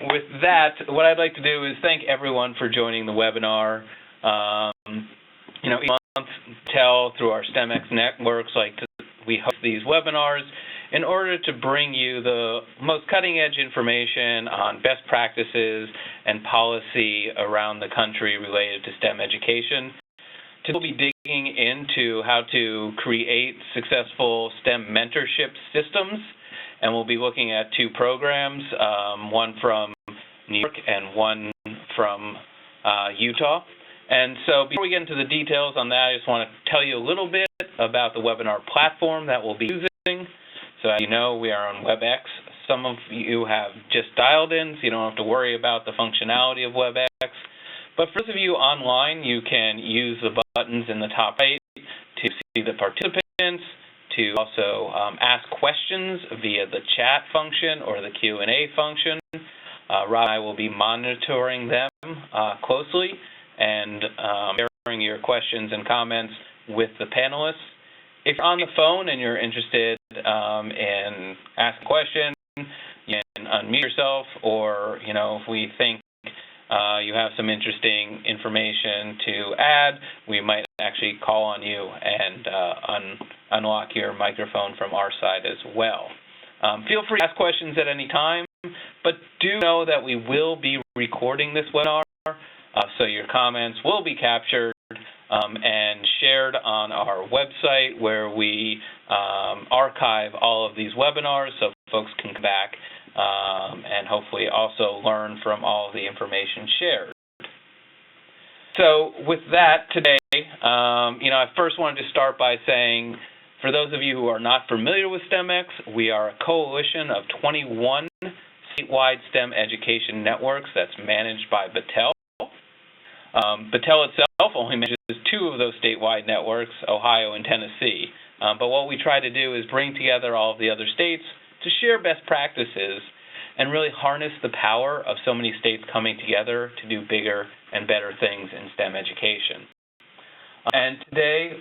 with that, what I'd like to do is thank everyone for joining the webinar. Each month, through our STEMx networks, we host these webinars in order to bring you the most cutting-edge information on best practices and policy around the country related to STEM education. Today we'll be digging into how to create successful STEM mentorship systems, and we'll be looking at two programs, one from New York and one from Utah. And so before we get into the details on that, I just want to tell you a little bit about the webinar platform that we'll be using. So as you know, we are on WebEx. Some of you have just dialed in, so you don't have to worry about the functionality of WebEx. But for those of you online, you can use the buttons in the top right to see the participants, to also ask questions via the chat function or the Q&A function. Rob and I will be monitoring them closely and sharing your questions and comments with the panelists. If you're on the phone and you're interested in asking a question, you can unmute yourself, or if we think you have some interesting information to add, we might actually call on you and unlock your microphone from our side as well. Feel free to ask questions at any time, but do know that we will be recording this webinar, so your comments will be captured and shared on our website, where we archive all of these webinars so folks can come back and hopefully also learn from all of the information shared. So with that today, I first wanted to start by saying, for those of you who are not familiar with STEMx, we are a coalition of 21 statewide STEM education networks that's managed by Battelle. Battelle itself only manages two of those statewide networks, Ohio and Tennessee. But what we try to do is bring together all of the other states to share best practices and really harness the power of so many states coming together to do bigger and better things in STEM education. And today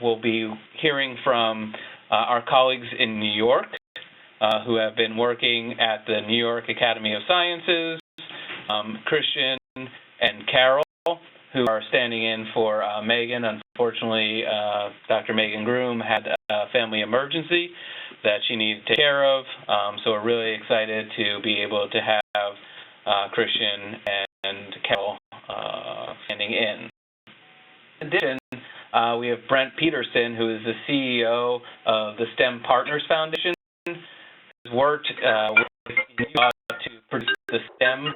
we'll be hearing from our colleagues in New York who have been working at the New York Academy of Sciences, Christian and Carol, who are standing in for Megan. Unfortunately, Dr. Megan Groom had a family emergency that she needed to take care of, so we're really excited to be able to have Christian and Carol standing in. In addition, we have Brent Peterson, who is the CEO of the STEM Partners Foundation, who's worked with Utah to produce the STEM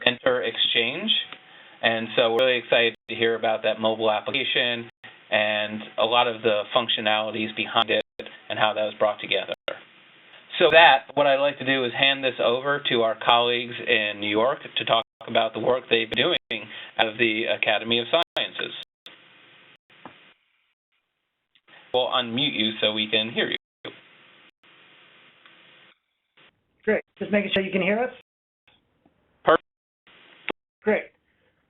Mentor Exchange. And so we're really excited to hear about that mobile application and a lot of the functionalities behind it and how that was brought together. So what I'd like to do is hand this over to our colleagues in New York to talk about the work they've been doing out of the Academy of Sciences. We'll unmute you so we can hear you. Great. Just making sure you can hear us? Perfect. Great.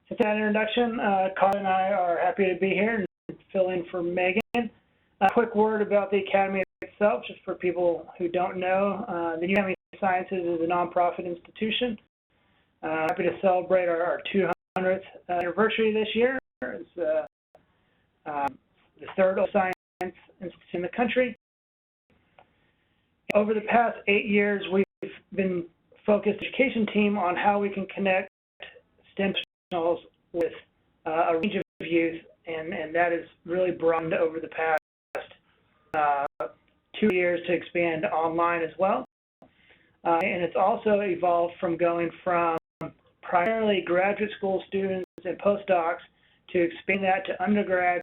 So for that introduction, Carl and I are happy to be here and fill in for Megan. A quick word about the Academy itself, just for people who don't know. The New Academy of Sciences is a nonprofit institution. Happy to celebrate our 200th anniversary this year. It's the third science institute in the country. Over the past 8 years, we've been focused education team on how we can connect STEM professionals with a range of youth, and that has really broadened over the past 2 years to expand online as well. And it's also evolved from going from primarily graduate school students and postdocs to expand that to undergrads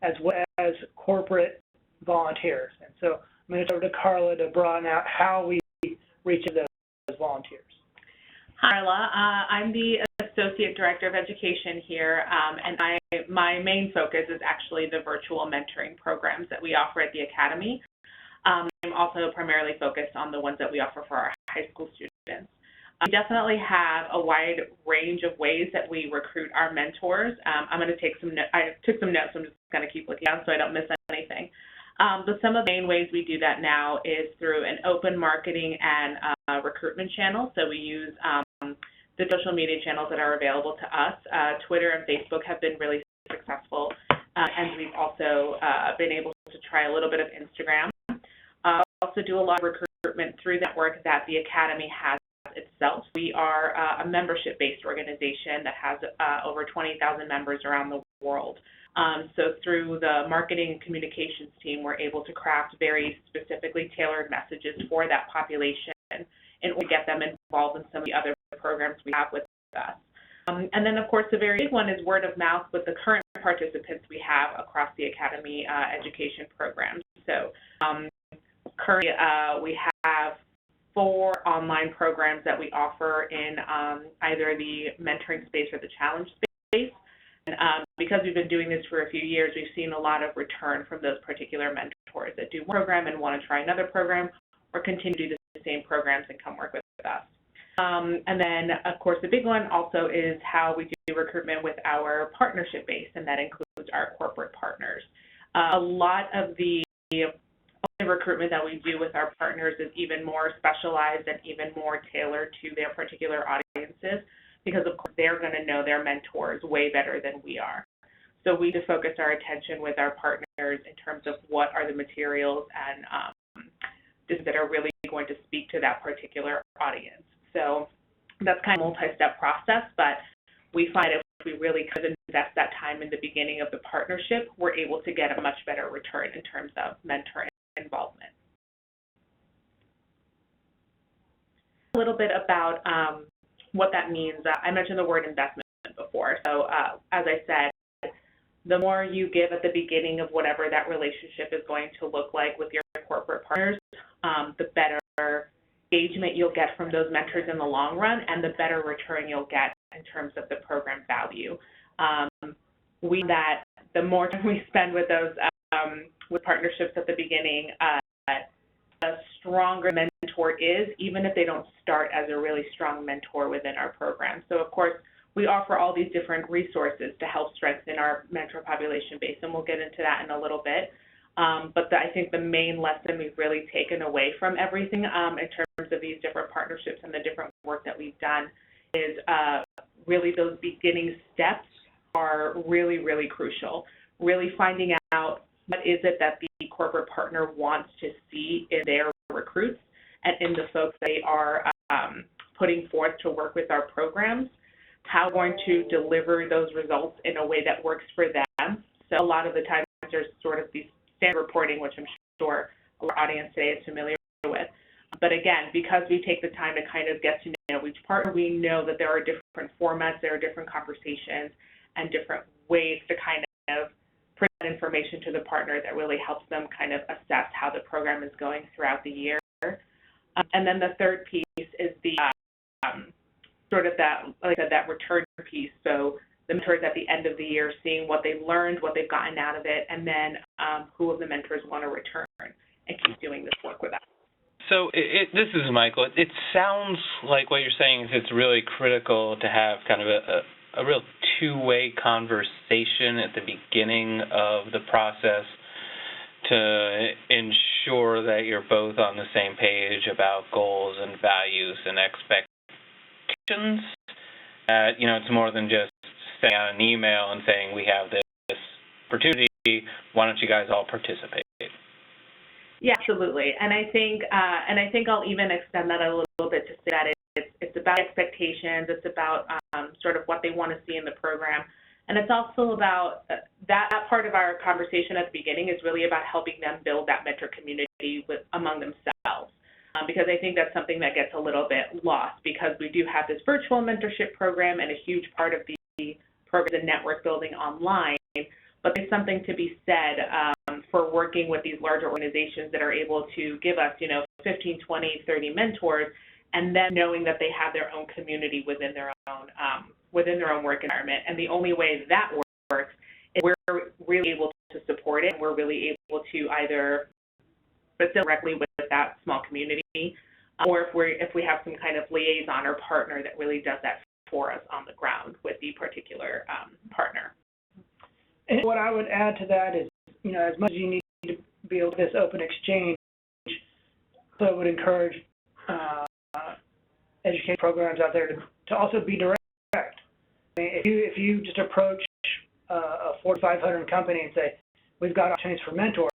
as well as corporate volunteers. And so I'm going to turn it over to Carla to broaden out how we reach those volunteers. Hi, Carla. I'm the Associate Director of Education here, and my main focus is actually the virtual mentoring programs that we offer at the Academy. I'm also primarily focused on the ones that we offer for our high school students. We definitely have a wide range of ways that we recruit our mentors. I'm going to take some notes. I took some notes, so I'm just going to keep looking down so I don't miss anything. But some of the main ways we do that now is through an open marketing and recruitment channel. So we use the social media channels that are available to us. Twitter and Facebook have been really successful, and we've also been able to try a little bit of Instagram. We also do a lot of recruitment through the network that the Academy has itself. We are a membership-based organization that has over 20,000 members around the world. So through the marketing and communications team, we're able to craft very specifically tailored messages for that population and we get them involved in some of the other programs we have with us. And then, of course, the very big one is word of mouth with the current participants we have across the Academy education programs. So currently, we have 4 online programs that we offer in either the mentoring space or the challenge space. And because we've been doing this for a few years, we've seen a lot of return from those particular mentors that do one program and want to try another program or continue to do the same programs and come work with us. And then, of course, the big one also is how we do recruitment with our partnership base, and that includes our corporate partners. A lot of the recruitment that we do with our partners is even more specialized and even more tailored to their particular audiences because, of course, they're going to know their mentors way better than we are. So we just focus our attention with our partners in terms of what are the materials and that are really going to speak to that particular audience. So that's kind of a multi-step process, but we find if we really could invest that time in the beginning of the partnership, we're able to get a much better return in terms of mentor involvement. A little bit about what that means. I mentioned the word investment before. So as I said, the more you give at the beginning of whatever that relationship is going to look like with your corporate partners, the better engagement you'll get from those mentors in the long run and the better return you'll get in terms of the program value. We know that the more time we spend with those with partnerships at the beginning, the stronger mentor is, even if they don't start as a really strong mentor within our program. So, of course, we offer all these different resources to help strengthen our mentor population base, and we'll get into that in a little bit. But I think the main lesson we've really taken away from everything in terms of these different partnerships and the different work that we've done is really those beginning steps are really, really crucial. Really finding out what is it that the corporate partner wants to see in their recruits and in the folks they are putting forth to work with our programs, how we're going to deliver those results in a way that works for them. So a lot of the times there's sort of these standard reporting, which I'm sure our audience today is familiar with. But again, because we take the time to kind of get to know each partner, we know that there are different formats, there are different conversations, and different ways to kind of present information to the partner that really helps them kind of assess how the program is going throughout the year. And then the third piece is the sort of that, like I said, that return piece. So the mentors at the end of the year, seeing what they've learned, what they've gotten out of it, and then who of the mentors want to return and keep doing this work with us. So this is Michael. It sounds like what you're saying is it's really critical to have kind of a real two-way conversation at the beginning of the process to ensure that you're both on the same page about goals and values and expectations. It's more than just sending out an email and saying we have this opportunity, why don't you guys all participate? Yeah, absolutely. And I think I'll even extend that a little bit to say that it's about expectations, it's about sort of what they want to see in the program, and it's also about that part of our conversation at the beginning is really about helping them build that mentor community among themselves. Because I think that's something that gets a little bit lost because we do have this virtual mentorship program and a huge part of the program is network building online, but there's something to be said for working with these larger organizations that are able to give us, 15, 20, 30 mentors, and then knowing that they have their own community within their own work environment. And the only way that works is we're really able to support it, and we're really able to either facilitate directly with that small community, or if we have some kind of liaison or partner that really does that for us on the ground with the particular partner. And what I would add to that is, as much as you need to be able to this open exchange, so I would encourage education programs out there to also be direct. I mean, if you just approach a 400 to 500 company and say, we've got opportunities for mentors,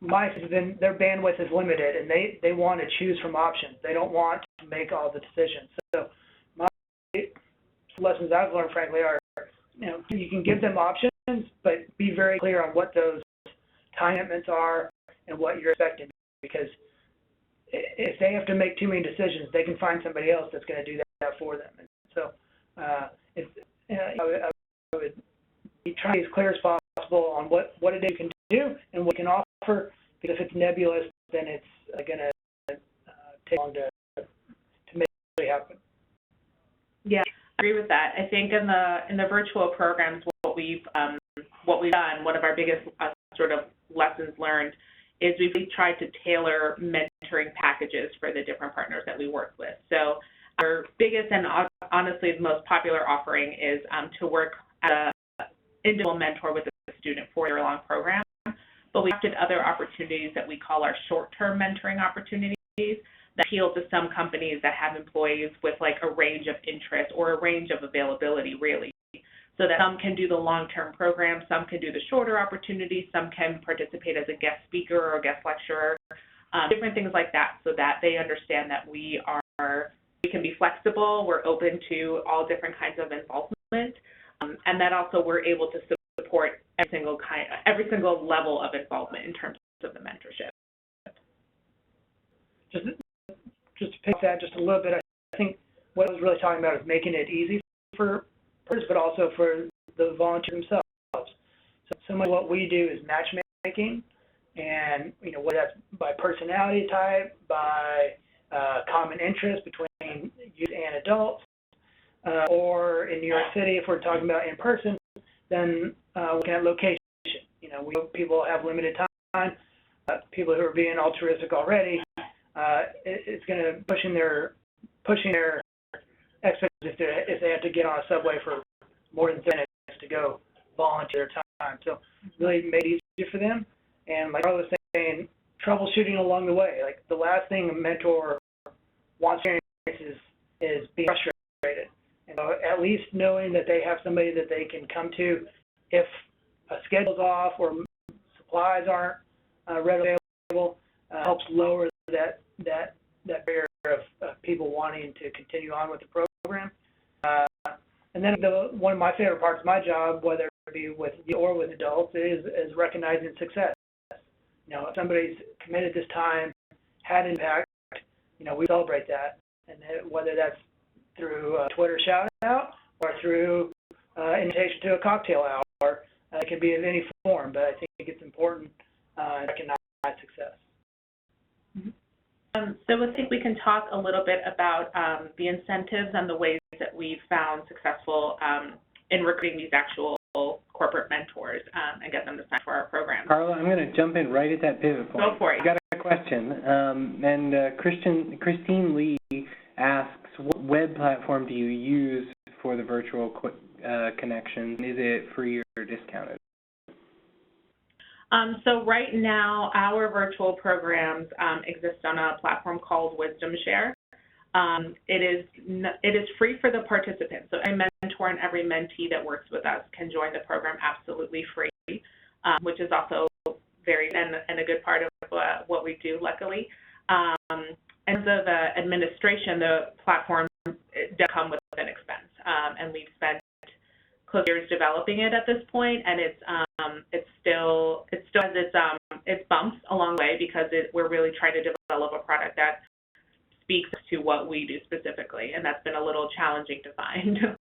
their bandwidth is limited, and they want to choose from options. They don't want to make all the decisions. So my lessons I've learned, frankly, are, you can give them options, but be very clear on what those time commitments are and what you're expecting, because if they have to make too many decisions, they can find somebody else that's going to do that for them. And so I would be trying to be as clear as possible on what it is you can do and what you can offer, because if it's nebulous, then it's going to take long to make it happen. Yeah, I agree with that. I think in the virtual programs, what we've done, one of our biggest sort of lessons learned is we've tried to tailor mentoring packages for the different partners that we work with. So our biggest and honestly the most popular offering is to work as an individual mentor with a student for a year-long program. But we opted other opportunities that we call our short-term mentoring opportunities that appeal to some companies that have employees with like a range of interest or a range of availability, really. So that some can do the long-term program, some can do the shorter opportunities, some can participate as a guest speaker or a guest lecturer, different things like that, so that they understand that we can be flexible, we're open to all different kinds of involvement, and that also we're able to support every single level of involvement in terms of the mentorship. Just to pick that just a little bit, I think what I was really talking about is making it easy for but also for the volunteers themselves. So much of what we do is matchmaking, and whether that's by personality type, by common interest between youth and adults, or in New York City, if we're talking about in person, then looking at location. People have limited time. People who are being altruistic already, it's going to pushing their expectations if they have to get on a subway for more than 10 minutes to go volunteer time. So really made it easier for them. And like I was saying, troubleshooting along the way. Like the last thing a mentor wants to experience is being frustrated. At least knowing that they have somebody that they can come to if a schedule's off or supplies aren't readily available helps lower that barrier of people wanting to continue on with the program. And then one of my favorite parts of my job, whether it be with you or with adults, is recognizing success. If somebody's committed this time, had impact, we celebrate that. And whether that's through a Twitter shout-out or through invitation to a cocktail hour, it can be of any form, but I think it's important to recognize success. So I think we can talk a little bit about the incentives and the ways that we've found successful in recruiting these actual corporate mentors and get them to sign for our program. Carla, I'm going to jump in right at that pivot point. Go for it. I got a question, and Christine Lee asks, what web platform do you use for the virtual connection? Is it free or discounted? So right now, our virtual programs exist on a platform called Wisdom Share. It is free for the participants. So every mentor and every mentee that works with us can join the program absolutely free, which is also very and a good part of what we do, luckily. In terms of administration, the platform does come with an expense, and we've spent close to years developing it at this point, and it still has its bumps along the way because we're really trying to develop a product that speaks to what we do specifically, and that's been a little challenging to find.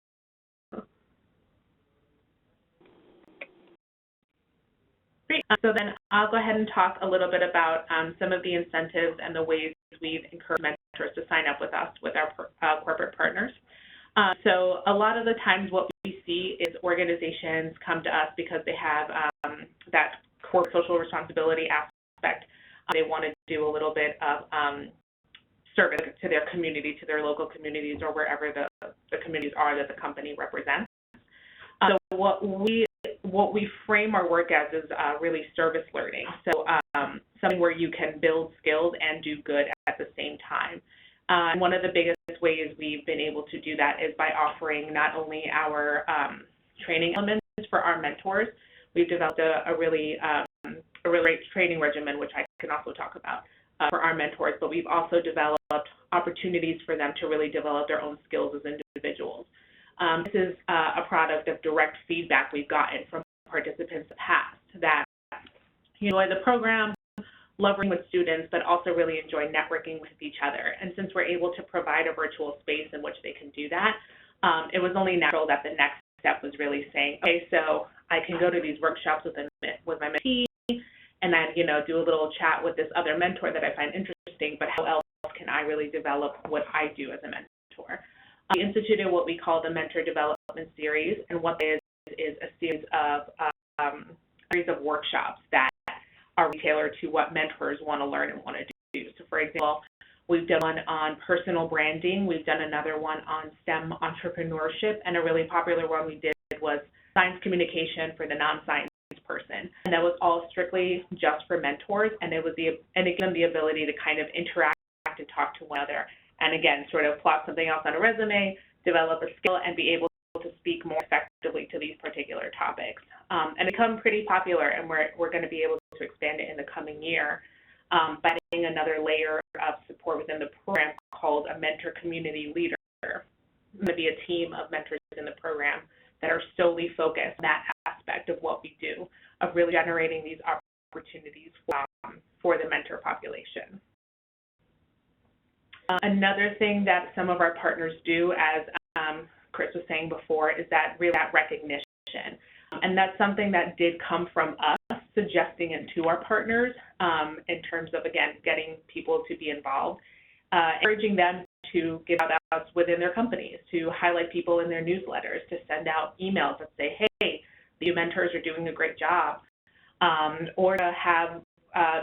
Great. So then I'll go ahead and talk a little bit about some of the incentives and the ways we've encouraged mentors to sign up with us with our corporate partners. So a lot of the times what we see is organizations come to us because they have that corporate social responsibility aspect. They want to do a little bit of service to their community, to their local communities, or wherever the communities are that the company represents. So what what we frame our work as is really service learning. So something where you can build skills and do good at the same time. And one of the biggest ways we've been able to do that is by offering not only our training elements for our mentors. We've developed a really great training regimen, which I can also talk about for our mentors, but we've also developed opportunities for them to really develop their own skills as individuals. This is a product of direct feedback we've gotten from participants in the past that enjoy the program, love working with students, but also really enjoy networking with each other. And since we're able to provide a virtual space in which they can do that, it was only natural that the next step was really saying, okay, so I can go to these workshops with my mentee, and then, do a little chat with this other mentor that I find interesting, but how else can I really develop what I do as a mentor? We instituted what we call the Mentor Development Series, and what it is a series of workshops that are tailored to what mentors want to learn and want to do. So, for example, we've done one on personal branding. We've done another one on STEM entrepreneurship, and a really popular one we did was science communication for the non-science person. And that was all strictly just for mentors, and it gave them the ability to kind of interact and talk to one another. And again, sort of plot something else on a resume, develop a skill, and be able to speak more effectively to these particular topics. And become pretty popular, and we're going to be able to expand it in the coming year by adding another layer of support within the program called a mentor community leader. There's going to be a team of mentors in the program that are solely focused on that aspect of what we do, of really generating these opportunities for the mentor population. Another thing that some of our partners do, as Chris was saying before, is that recognition. And that's something that did come from us suggesting it to our partners in terms of, again, getting people to be involved, encouraging them to give out within their companies, to highlight people in their newsletters, to send out emails that say, hey, the mentors are doing a great job, or to have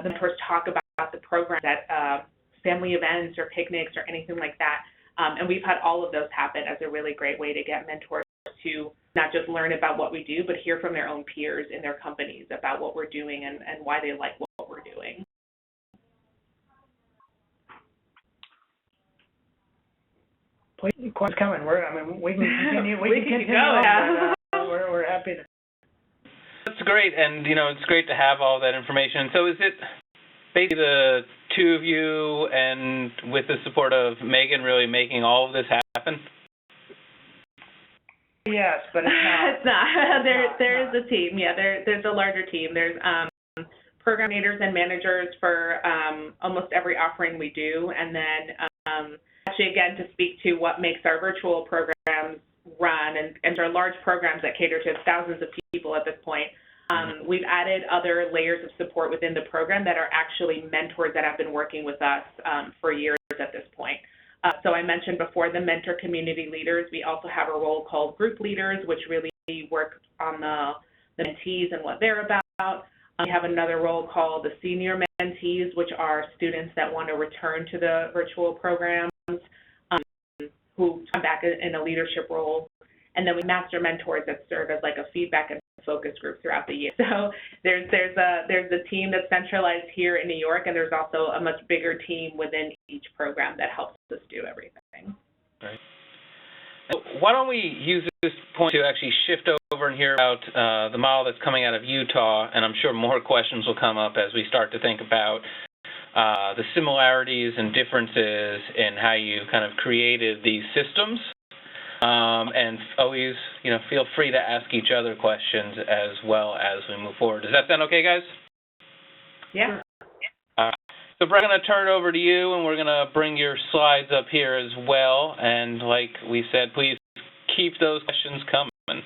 the mentors talk about the program at family events or picnics or anything like that. And we've had all of those happen as a really great way to get mentors to not just learn about what we do, but hear from their own peers in their companies about what we're doing and why they like what we're doing. Please, questions coming. We can continue. We can continue. Yeah. We're happy to. That's great, and it's great to have all that information. So is it basically the two of you and with the support of Megan really making all of this happen? Yes, but it's not. It's not. There is a team. Yeah, there's a larger team. There's program leaders and managers for almost every offering we do, and then actually, again, to speak to what makes our virtual programs run, and our large programs that cater to thousands of people at this point, we've added other layers of support within the program that are actually mentors that have been working with us for years at this point. So I mentioned before the mentor community leaders. We also have a role called group leaders, which really work on the mentees and what they're about. We have another role called the senior mentees, which are students that want to return to the virtual programs, who come back in a leadership role. And then we master mentors that serve as like a feedback and focus group throughout the year. So there's a team that's centralized here in New York, and there's also a much bigger team within each program that helps us do everything. Right. Why don't we use this point to actually shift over and hear about the model that's coming out of Utah, and I'm sure more questions will come up as we start to think about the similarities and differences in how you kind of created these systems. And always, feel free to ask each other questions as well as we move forward. Does that sound okay, guys? Yeah. So Brett, I'm going to turn it over to you, and we're going to bring your slides up here as well. And like we said, please keep those questions coming.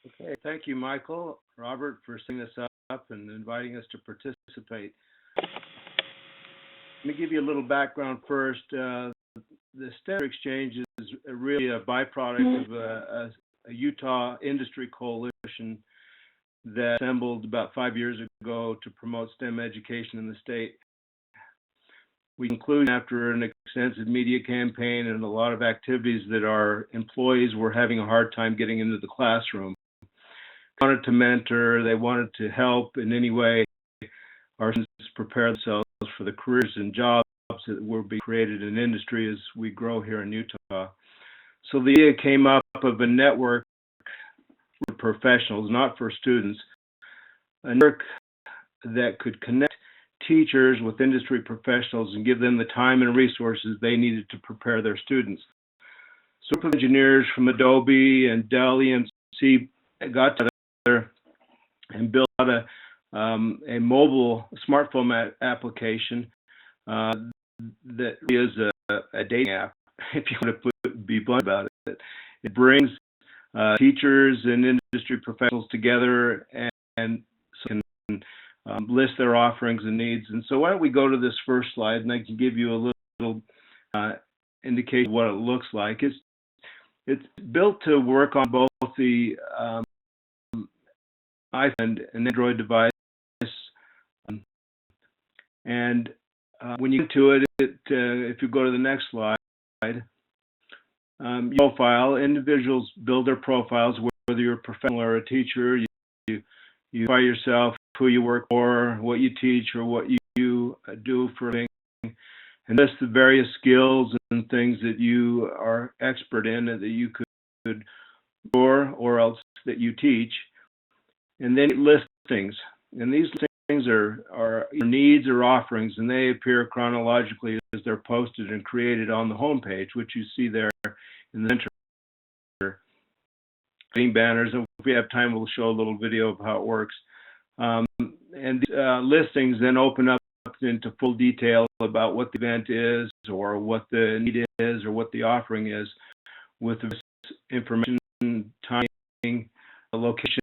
Okay, thank you, Michael, Robert, for setting this up and inviting us to participate. Let me give you a little background first. The STEMx Exchange is really a byproduct of a Utah industry coalition that assembled about 5 years ago to promote STEM education in the state. We concluded after an extensive media campaign and a lot of activities that our employees were having a hard time getting into the classroom. wanted to mentor, they wanted to help in any way our students prepare themselves for the careers and jobs that will be created in industry as we grow here in Utah. So the idea came up of a network for professionals, not for students, a network that could connect teachers with industry professionals and give them the time and resources they needed to prepare their students. So a group of engineers from Adobe and Dell EMC got together and built out a mobile smartphone application that is a dating app, if you want to be blunt about it. It brings teachers and industry professionals together and so can list their offerings and needs. And so why don't we go to this first slide, and I can give you a little indication of what it looks like. It's built to work on both the iPhone and Android device. And when you get to it, if you go to the next slide, your profile, individuals build their profiles, whether you're a professional or a teacher. You identify yourself, who you work for, what you teach, or what you do for a living, and list the various skills and things that you are expert in that you could or else that you teach. And then list things. And these things are needs or offerings, and they appear chronologically as they're posted and created on the home page, which you see there in the center. Banners, and if we have time, we'll show a little video of how it works. And these listings then open up into full detail about what the event is, or what the need is, or what the offering is, with the information, timing, location,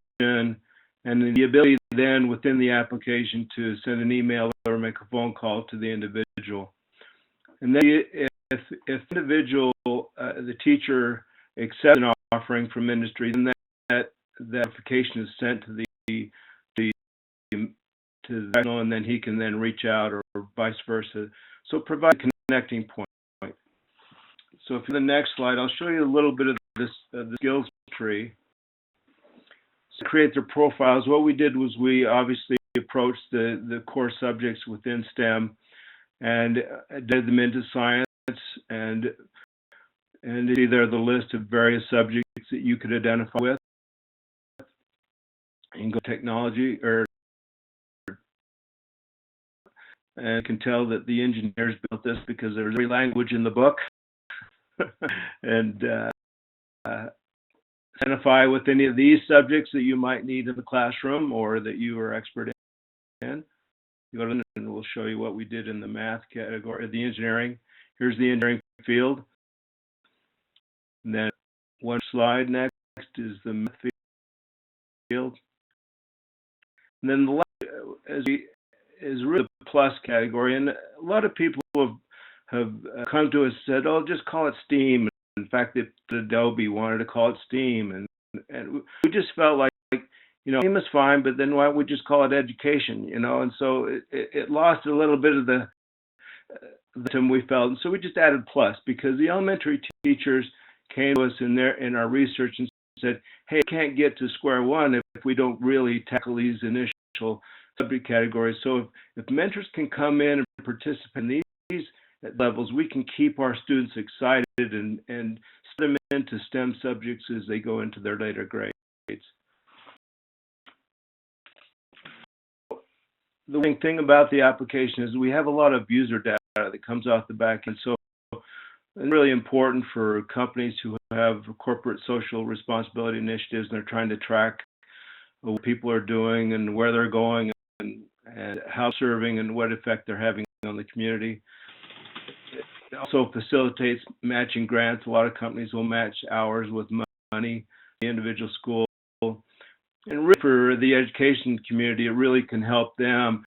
and the ability then within the application to send an email or make a phone call to the individual. And then if the individual, the teacher, accepts an offering from industry, then that application is sent to the and then he can then reach out, or vice versa. So provide a connecting point. So for the next slide, I'll show you a little bit of this the skills tree. To create their profiles, what we did was we obviously approached the core subjects within STEM and did them into science, and see there the list of various subjects that you could identify with. You can go technology, and you can tell that the engineers built this because there's every language in the book. And identify with any of these subjects that you might need in the classroom or that you are expert in. You go to and we'll show you what we did in the math category, the engineering. Here's the engineering field. And then one slide next is the math field. And then the last is really the plus category. And a lot of people have come to us and said, oh, just call it STEAM. In fact, Adobe wanted to call it STEAM, and we just felt like, STEAM is fine, but then why don't we just call it education, And so it lost a little bit of the term we felt, and so we just added plus, because the elementary teachers came to us in our research and said, hey, we can't get to square one if we don't really tackle these initial subject categories. So if mentors can come in and participate in these levels, we can keep our students excited and set them into STEM subjects as they go into their later grades. The one thing about the application is we have a lot of user data that comes off the back end, so it's really important for companies who have corporate social responsibility initiatives and they're trying to track what people are doing and where they're going and how serving and what effect they're having on the community. It also facilitates matching grants. A lot of companies will match hours with money, the individual school. And really for the education community, it really can help them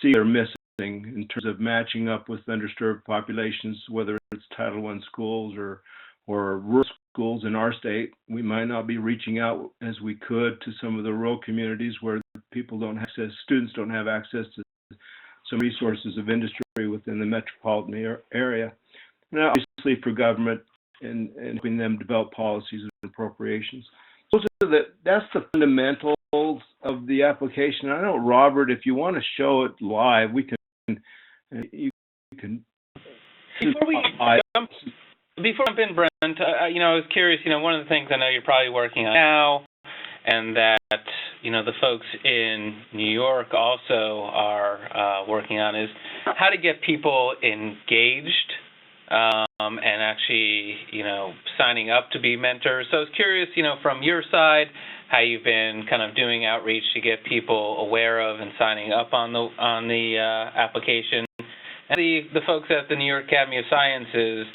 see they're missing in terms of matching up with underserved populations, whether it's Title I schools or rural schools in our state. We might not be reaching out as we could to some of the rural communities where people don't have access, students don't have access to some resources of industry within the metropolitan area. And obviously for government and helping them develop policies and appropriations. That's the fundamentals of the application. I know, Robert, if you want to show it live, you can. Before we jump in, Brent, I was curious, one of the things I know you're probably working on now, and that, the folks in New York also are working on, is how to get people engaged and actually, signing up to be mentors. So I was curious, from your side, how you've been kind of doing outreach to get people aware of and signing up on the application. And the folks at the New York Academy of Sciences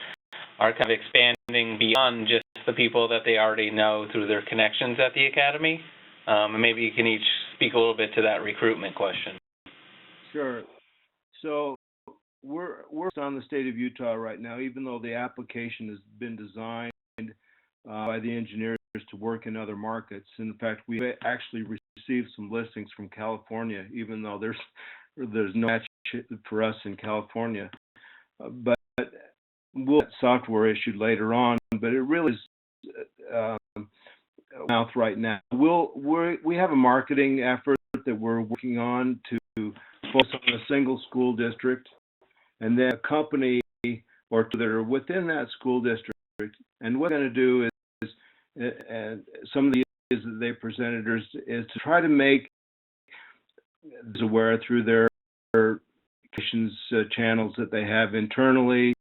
are kind of expanding beyond just the people that they already know through their connections at the Academy. And maybe you can each speak a little bit to that recruitment question. Sure. So we're on the state of Utah right now, even though the application has been designed by the engineers to work in other markets. In fact, we actually received some listings from California, even though there's no match for us in California. But we'll get software issued later on, but it really is mouth right now. We have a marketing effort that we're working on to focus on a single school district, and then a company or two that are within that school district. And what we're going to do is, and some of the ideas that they presented is to try to make those aware through their channels that they have internally.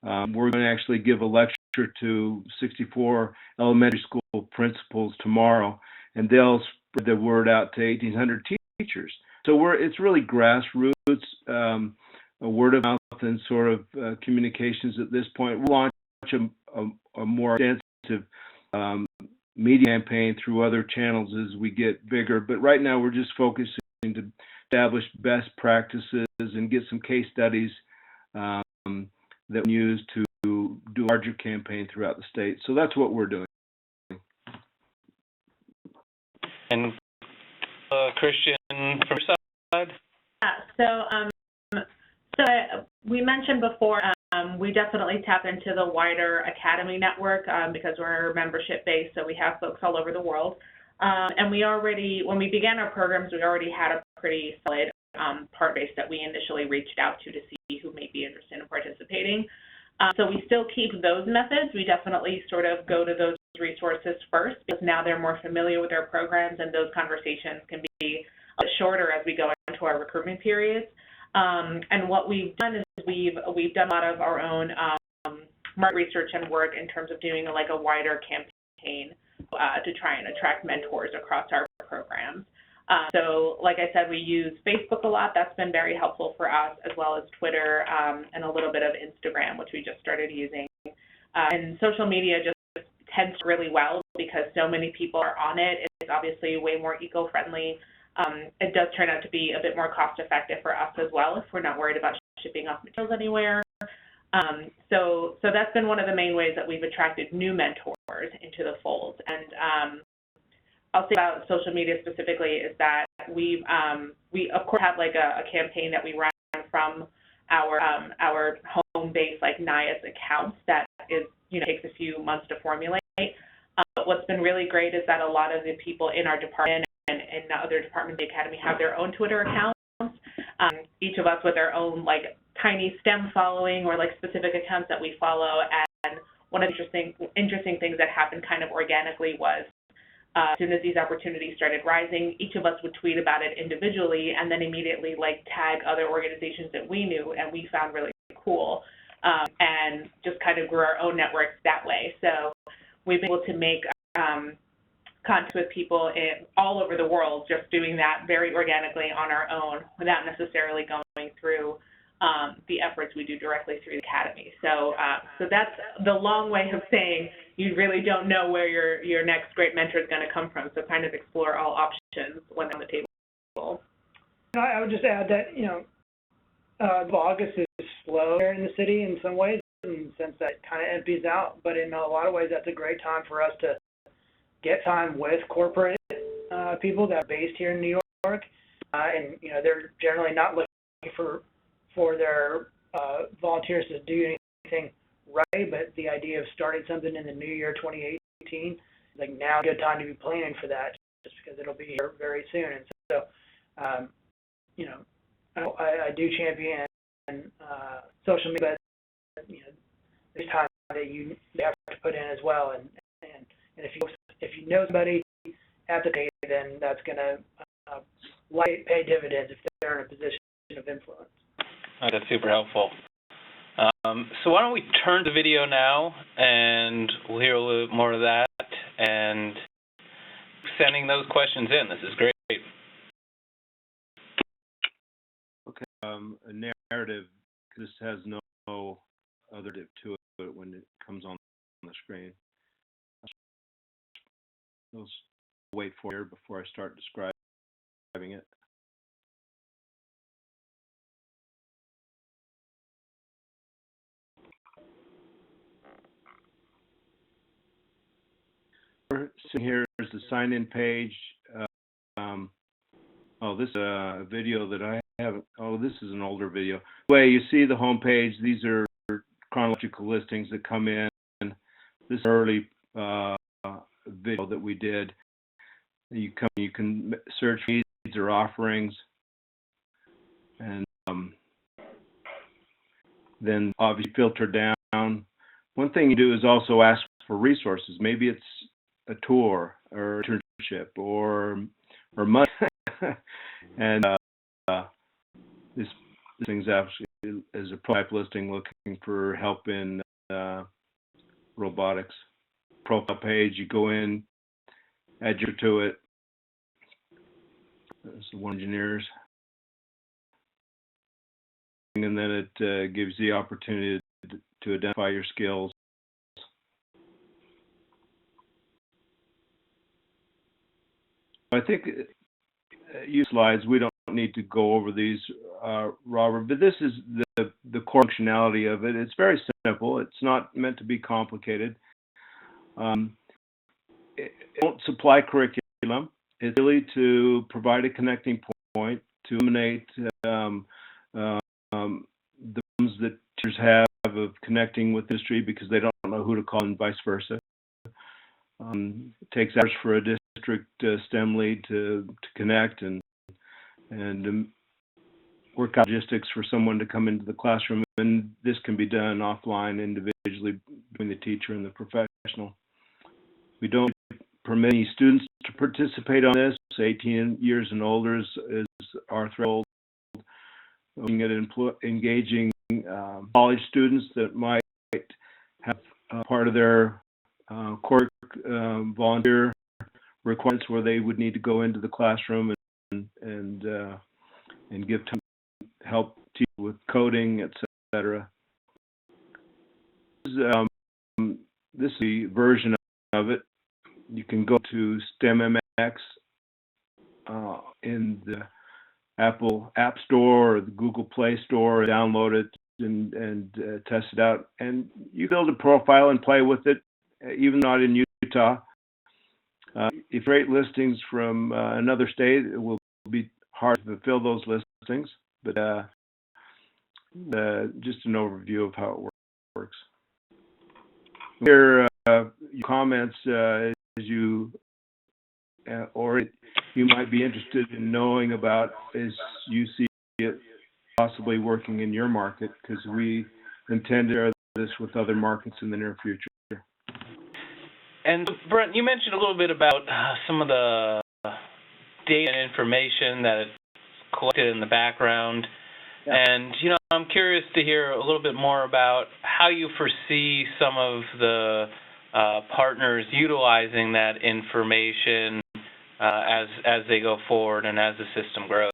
We're going to actually give a lecture to 64 elementary school principals tomorrow, and they'll spread the word out to 1,800 teachers. So it's really grassroots, a word of mouth and sort of communications at this point. We'll launch a more extensive media campaign through other channels as we get bigger. But right now we're just focusing to establish best practices and get some case studies that we use to do a larger campaign throughout the state. So that's what we're doing. And Christian, from your side? So we mentioned before, we definitely tap into the wider Academy network because we're membership-based, so we have folks all over the world. And when we began our programs, we already had a pretty solid part base that we initially reached out to see who may be interested in participating. So we still keep those methods. We definitely sort of go to those resources first because now they're more familiar with our programs, and those conversations can be a bit shorter as we go into our recruitment periods. And what we've done is we've done a lot of our own market research and work in terms of doing a wider campaign to try and attract mentors across our programs. So like I said, we use Facebook a lot. That's been very helpful for us, as well as Twitter and a little bit of Instagram, which we just started using. And social media just tends really well because so many people are on it. It's obviously way more eco-friendly. It does turn out to be a bit more cost-effective for us as well if we're not worried about shipping off materials anywhere. So that's been one of the main ways that we've attracted new mentors into the fold. And I'll say about social media specifically is that we of course have a campaign that we run from our home base NIAS accounts that is takes a few months to formulate. But what's been really great is that a lot of the people in our department and the other departments of the Academy have their own Twitter accounts. Each of us with our own tiny STEM following or specific accounts that we follow. And one of the interesting things that happened kind of organically was as soon as these opportunities started rising, each of us would tweet about it individually and then immediately tag other organizations that we knew and we found really cool, and just kind of grew our own networks that way. So we've been able to make contact with people all over the world just doing that very organically on our own without necessarily going through the efforts we do directly through the Academy. So that's the long way of saying you really don't know where your next great mentor is going to come from. So kind of explore all options when on the table. I would just add that, August is slow here in the city in some ways, in the sense that it kind of empties out. But in a lot of ways, that's a great time for us to get time with corporate people that are based here in New York. And, they're generally not looking for their volunteers to do anything right, but the idea of starting something in the new year 2018, like now is a good time to be planning for that, just because it'll be here very soon. And so, you know, I do champion social media, but there's time that you have to put in as well. And if you know somebody at the table, then that's going to pay dividends if they're in a position of influence. That's super helpful. So why don't we turn the video now, and we'll hear a little bit more of that, and sending those questions in. This is great. Okay, a narrative, this has no other tip to it when it comes on the screen. I'll wait for it before I start describing it. So here is the sign-in page. This is a video that I haven't. Oh, this is an older video. Anyway, you see the home page. These are chronological listings that come in. This early video that we did. You can search needs or offerings, and then obviously filter down. One thing you do is also ask for resources. Maybe it's a tour or internship or money. And this thing's actually is a prototype listing looking for help in robotics. Profile page, you go in, add your to it. This is one engineers, and then it gives you the opportunity to identify your skills. I think you slides, we don't need to go over these, Robert, but this is the core functionality of it. It's very simple. It's not meant to be complicated. It won't supply curriculum. It's really to provide a connecting point to eliminate the problems that teachers have of connecting with industry because they don't know who to call and vice versa. It takes hours for a district STEM lead to connect and work out logistics for someone to come into the classroom, and this can be done offline individually between the teacher and the professional. We don't permit any students to participate on this. 18 years and older is our threshold. Looking at engaging college students that might have part of their core volunteer requirements where they would need to go into the classroom and give help teach with coding, etc. This is the version of it. You can go to STEMx in the Apple App Store or the Google Play Store, download it and test it out. And you build a profile and play with it, even not in Utah. If you rate listings from another state, it will be hard to fulfill those listings, but just an overview of how it works. Here, your comments as you or you might be interested in knowing about as you see it possibly working in your market, because we intend to share this with other markets in the near future. And Brent, you mentioned a little bit about some of the data and information that is collected in the background. Yeah. And, I'm curious to hear a little bit more about how you foresee some of the partners utilizing that information as they go forward and as the system grows.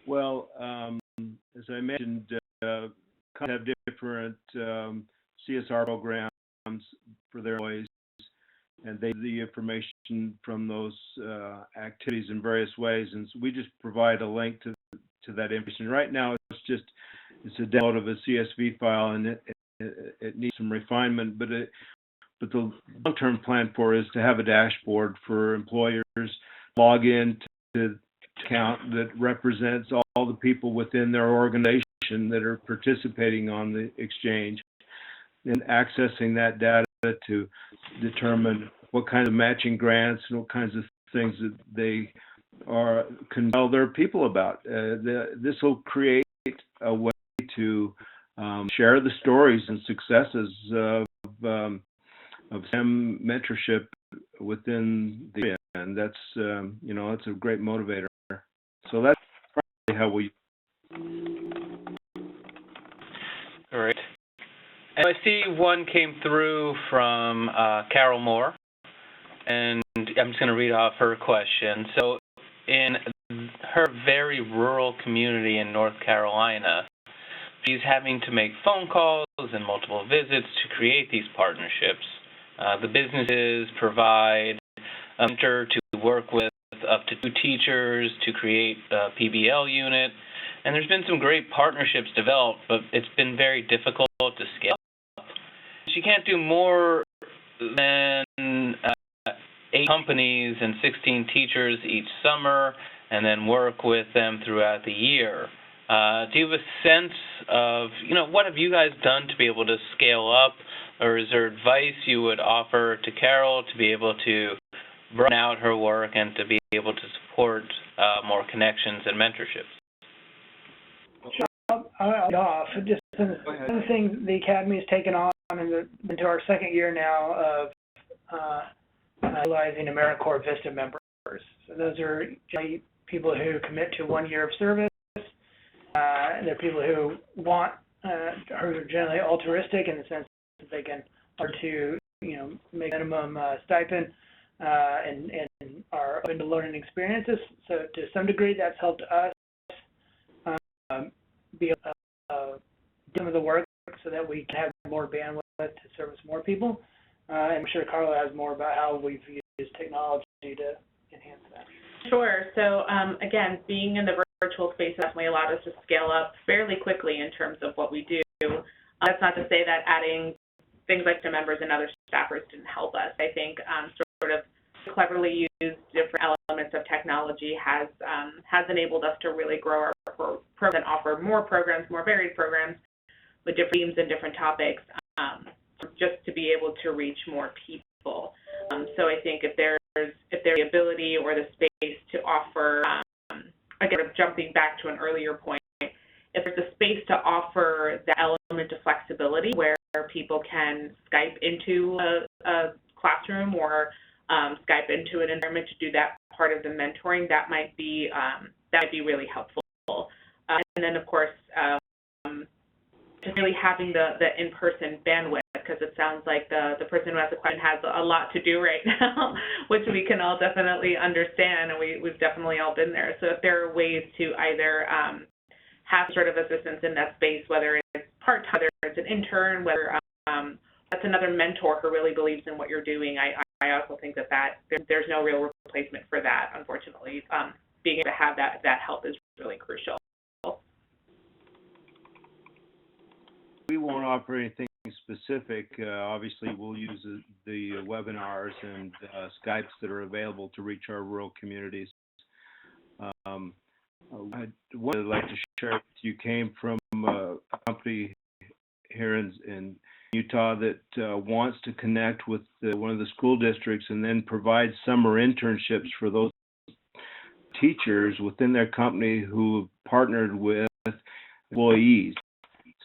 Well, as I mentioned, have different CSR programs for their employees, and they the information from those activities in various ways, and so we just provide a link to that information. Right now, it's a download of a CSV file, and it needs some refinement, but the long-term plan for is to have a dashboard for employers, log in to account that represents all the people within their organization that are participating on the exchange, and accessing that data to determine what kind of matching grants and what kinds of things that they can tell their people about. This will create a way to share the stories and successes of STEM mentorship within the area, and that's that's a great motivator. So that's probably how we. Great. And I see one came through from Carol Moore, and I'm just going to read off her question. So, in her very rural community in North Carolina, she's having to make phone calls and multiple visits to create these partnerships. The businesses provide a mentor to work with up to 2 teachers to create a PBL unit, and there's been some great partnerships developed, but it's been very difficult to scale up. She can't do more than 8 companies and 16 teachers each summer, and then work with them throughout the year. Do you have a sense of, what have you guys done to be able to scale up, or is there advice you would offer to Carol to be able to broaden out her work and to be able to support more connections and mentorships? I'll lead off. Just one of the things the Academy has taken on into our second year now of utilizing AmeriCorps Vista members. So those are generally people who commit to 1 year of service. They're people who want, who are generally altruistic in the sense that they can afford to, make minimum stipend and are open to learning experiences. So to some degree, that's helped us be able to do some of the work so that we can have more bandwidth to service more people. And I'm sure Carla has more about how we've used technology to enhance that. Sure. So again, being in the virtual space definitely allowed us to scale up fairly quickly in terms of what we do. That's not to say that adding things like the members and other staffers didn't help us. I think sort of cleverly used different elements of technology has enabled us to really grow our program and offer more programs, more varied programs with different themes and different topics, just to be able to reach more people. So I think if there's the ability or the space to offer, again, jumping back to an earlier point, if there's a space to offer the element of flexibility where people can Skype into a classroom or Skype into an environment to do that part of the mentoring, that might be really helpful. And then, of course, just really having the in-person bandwidth, because it sounds like the person who has the question has a lot to do right now, which we can all definitely understand, and we've definitely all been there. So if there are ways to either have sort of assistance in that space, whether it's part-time, whether it's an intern, whether that's another mentor who really believes in what you're doing, I also think that there's no real replacement for that, unfortunately. Being able to have that help is really crucial. We won't offer anything specific. Obviously, we'll use the webinars and Skypes that are available to reach our rural communities. What I'd like to share with you came from a company here in Utah that wants to connect with one of the school districts and then provide summer internships for those teachers within their company who partnered with employees.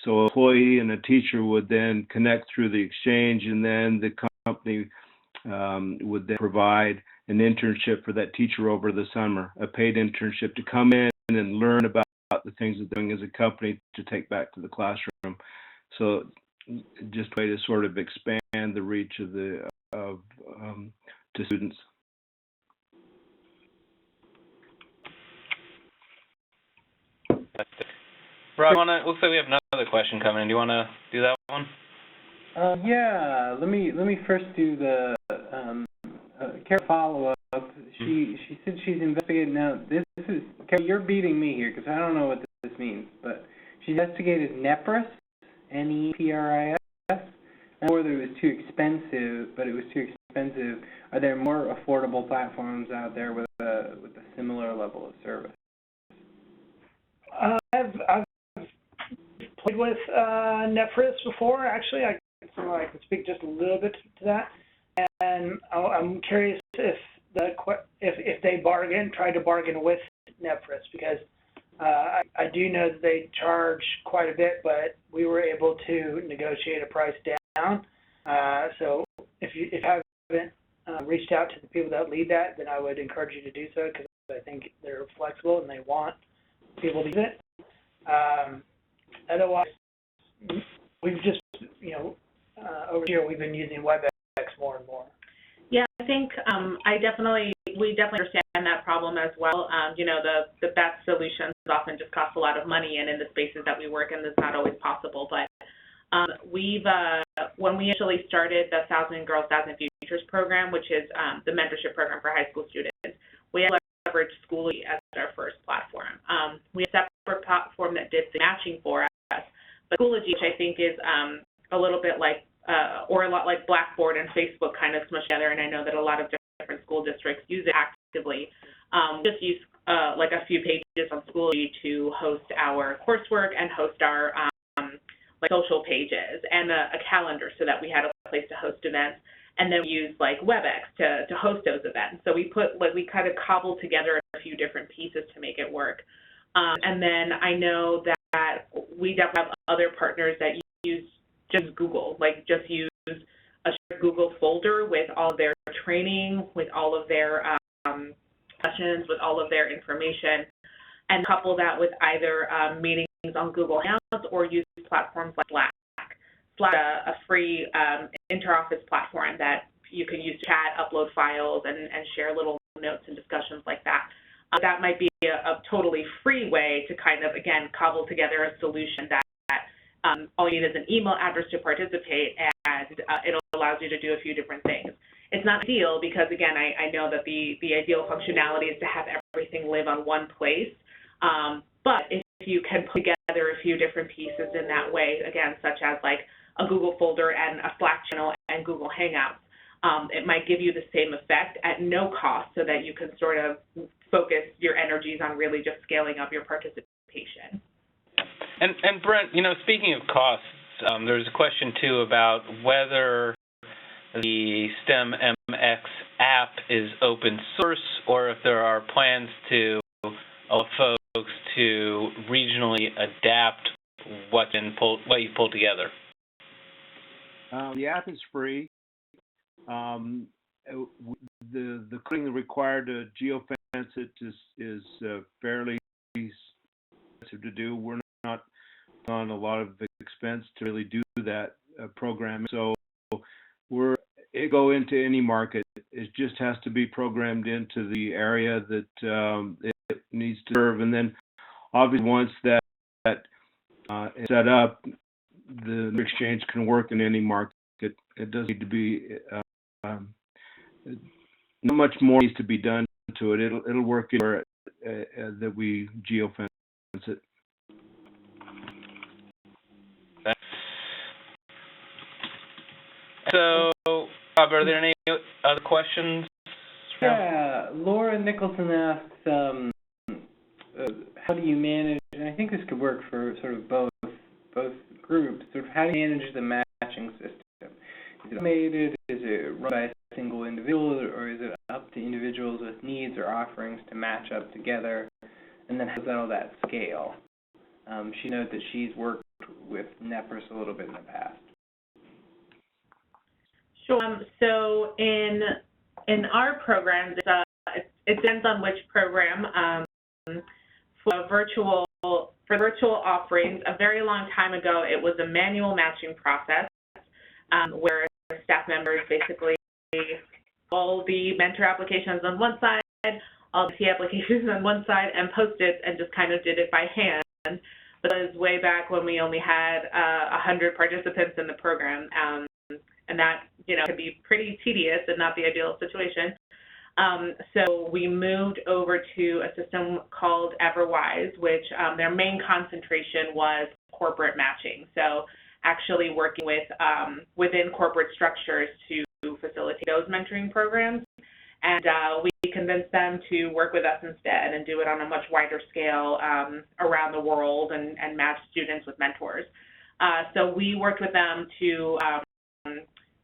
So an employee and a teacher would then connect through the exchange, and then the company would then provide an internship for that teacher over the summer, a paid internship to come in and learn about the things they're doing as a company to take back to the classroom. So just a way to sort of expand the reach of to students. Rob, looks like we have another question coming in. Do you want to do that one? Yeah. Let me first do the Carol follow-up. She said she's investigated. Now, this is Carol, you're beating me here because I don't know what this means. But she investigated NEPRIS, NEPRIS. I know whether it was too expensive, but it was too expensive. Are there more affordable platforms out there with a similar level of service? I've played with NEPRIS before. Actually, I someone I can speak just a little bit to that. And I'm curious if they tried to bargain with Nepris, because I do know that they charge quite a bit, but we were able to negotiate a price down. So if you haven't reached out to the people that lead that, then I would encourage you to do so, because I think they're flexible and they want people to use it. Otherwise, we've just, over here we've been using WebEx more and more. Yeah, I think we definitely understand that problem as well. The best solutions often just cost a lot of money, and in the spaces that we work in, that's not always possible. But when we initially started the 1,000 Girls, 1,000 Futures program, which is the mentorship program for high school students, we leveraged Schoology as our first platform. We had a separate platform that did the matching for us, but Schoology, which I think is a little bit like, or a lot like Blackboard and Facebook kind of smushed together, and I know that a lot of different school districts use it actively. Just use like a few pages on Schoology to host our coursework and host our like social pages and a calendar, so that we had a place to host events. And then we use like WebEx to host those events. So we kind of cobbled together a few different pieces to make it work. And then I know that we definitely have other partners that use just Google, like just use a shared Google folder with all of their training, with all of their sessions, with all of their information, and couple that with either meetings on Google Hangouts or use platforms like Slack. Slack is a free inter-office platform that you can use to chat, upload files, and share little notes and discussions like that. That might be a totally free way to kind of, again, cobble together a solution that all you need is an email address to participate, and it allows you to do a few different things. It's not ideal because, again, I know that the ideal functionality is to have everything live on one place. But if you can put together a few different pieces in that way, again, such as like a Google folder and a Slack channel and Google Hangouts, it might give you the same effect at no cost, so that you can sort of focus your energies on really just scaling up your participation. And Brent, speaking of costs, there's a question too about whether the STEMx app is open source, or if there are plans to allow folks to regionally adapt what you pull together. The app is free. The coding required to geofence it is fairly expensive to do. We're not on a lot of expense to really do that programming. So it go into any market. It just has to be programmed into the area that it needs to serve, and then obviously once that is set up, the exchange can work in any market. It doesn't need to be not much more needs to be done to it. It'll work anywhere that we geofence it. So, Bob, are there any other questions? Yeah, Laura Nicholson asks, how do you manage, and I think this could work for sort of both groups, sort of how do you manage the matching system? Is it automated? Is it run by a single individual, or is it up to individuals with needs or offerings to match up together? And then how does all that scale? She noted that she's worked with Nepris a little bit in the past. Sure. So in our programs, it depends on which program. For virtual offerings, a very long time ago, it was a manual matching process where staff members basically all the mentor applications on one side, all the T applications on one side, and Post-its, and just kind of did it by hand. But it was way back when we only had 100 participants in the program, and that could be pretty tedious and not the ideal situation. So we moved over to a system called Everwise, which their main concentration was corporate matching. So actually working with within corporate structures to facilitate those mentoring programs. And we convinced them to work with us instead and do it on a much wider scale around the world and match students with mentors. So we worked with them to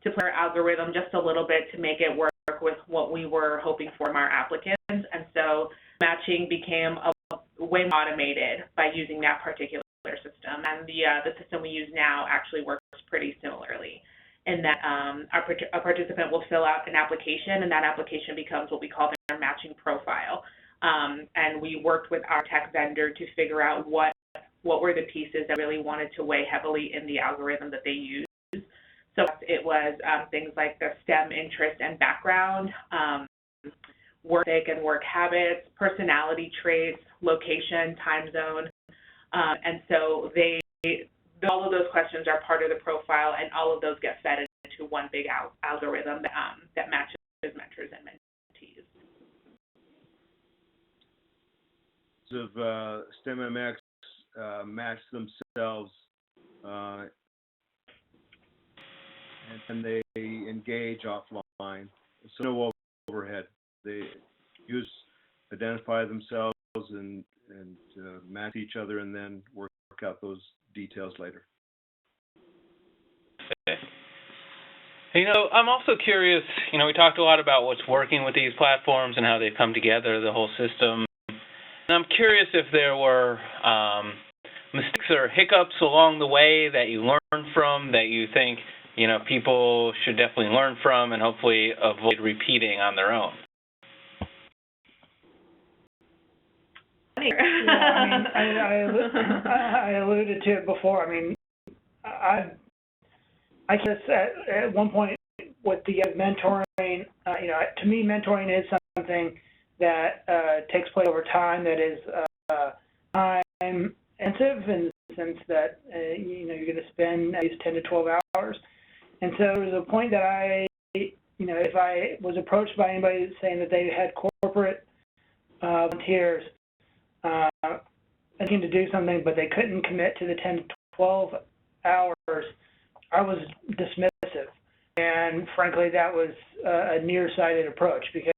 to play our algorithm just a little bit to make it work with what we were hoping for from our applicants. And so matching became way more automated by using that particular system. And the system we use now actually works pretty similarly in that a participant will fill out an application, and that application becomes what we call their matching profile. And we worked with our tech vendor to figure out what were the pieces that really wanted to weigh heavily in the algorithm that they used. So it was things like the STEM interest and background, work ethic and work habits, personality traits, location, time zone. And so all of those questions are part of the profile, and all of those get fed into one big algorithm that matches mentors and mentees. Of STEMx match themselves, and they engage offline, so no overhead. They identify themselves and match each other, and then work out those details later. Okay. I'm also curious, we talked a lot about what's working with these platforms and how they've come together, the whole system. And I'm curious if there were mistakes or hiccups along the way that you learned from that you think, people should definitely learn from and hopefully avoid repeating on their own. Yeah, I alluded to it before. I guess at one point with the mentoring, to me, mentoring is something that takes place over time, that is time intensive in the sense that you're going to spend at least 10 to 12 hours. And so there was a point that if I was approached by anybody saying that they had corporate volunteers looking to do something, but they couldn't commit to the 10 to 12 hours, I was dismissive. And frankly, that was a nearsighted approach, because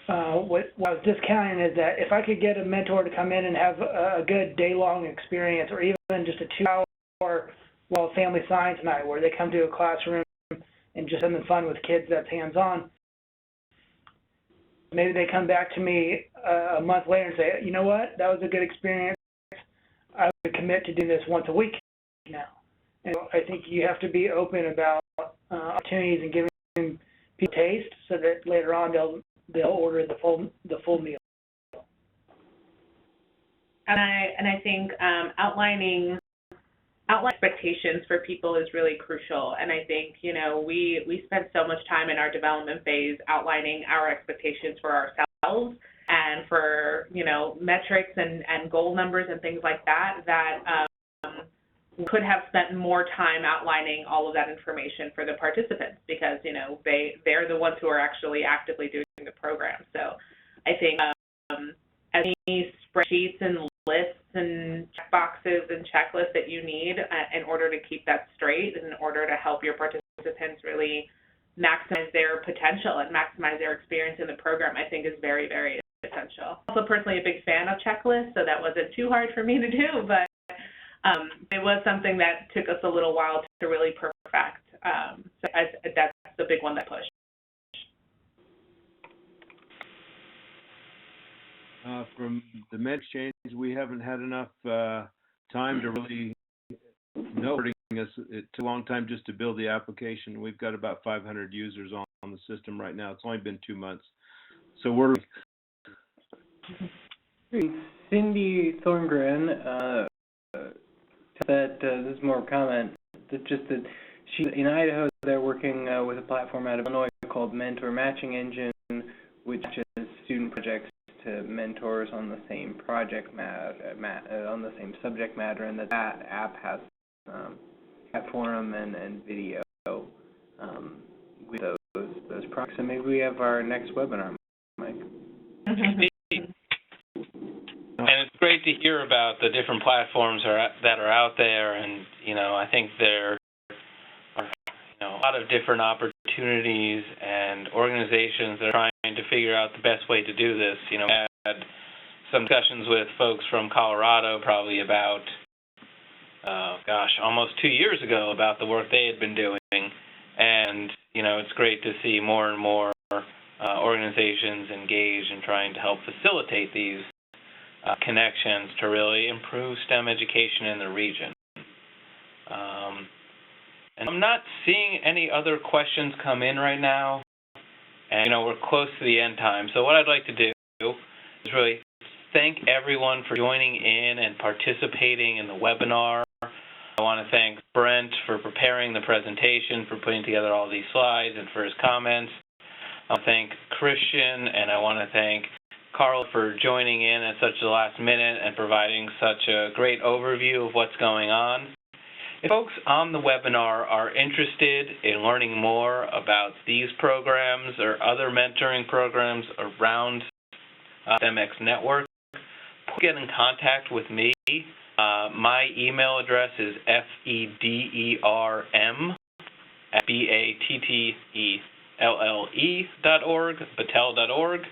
what I was discounting is that if I could get a mentor to come in and have a good day-long experience, or even just a 2-hour family science night where they come to a classroom and just something fun with kids that's hands-on, maybe they come back to me a month later and say, you know what, that was a good experience. I would commit to doing this once a week now. And I think you have to be open about opportunities and giving people taste, so that later on they'll order the full meal. And I think outlining expectations for people is really crucial. And I think, we spend so much time in our development phase outlining our expectations for ourselves and for, metrics and goal numbers and things like that, we could have spent more time outlining all of that information for the participants, because, they're the ones who are actually actively doing the program. So I think as many spreadsheets and lists and checkboxes and checklists that you need in order to keep that straight, in order to help your participants really maximize their potential and maximize their experience in the program, I think is very, very essential. I'm also personally a big fan of checklists, so that wasn't too hard for me to do, but it was something that took us a little while to really perfect. So that's the big one that pushed. From the med exchange, we haven't had enough time to really know. It took a long time just to build the application. We've got about 500 users on the system right now. It's only been 2 months. So we're... Cindy Thorngren, that this is more of a comment, that she's in Idaho. They're working with a platform out of Illinois called Mentor Matching Engine, which is student projects to mentors on the same project on the same subject matter, and that app has chat forum and video with those products. So maybe we have our next webinar, Mike. And it's great to hear about the different platforms that are out there, and I think there are a lot of different opportunities and organizations that are trying to figure out the best way to do this. We had some discussions with folks from Colorado probably about almost 2 years ago about the work they had been doing, and And, you know, it's great to see more and more organizations engaged in trying to help facilitate these connections to really improve STEM education in the region. And I'm not seeing any other questions come in right now. And, you know, we're close to the end time. So what I'd like to do is really thank everyone for joining in and participating in the webinar. I want to thank Brent for preparing the presentation, for putting together all these slides, and for his comments. I want to thank Christian, and I want to thank Carl for joining in at such the last minute and providing such a great overview of what's going on. If folks on the webinar are interested in learning more about these programs or other mentoring programs around STEMx network, please get in contact with me. My email address is federm@battelle.org, battelle.org.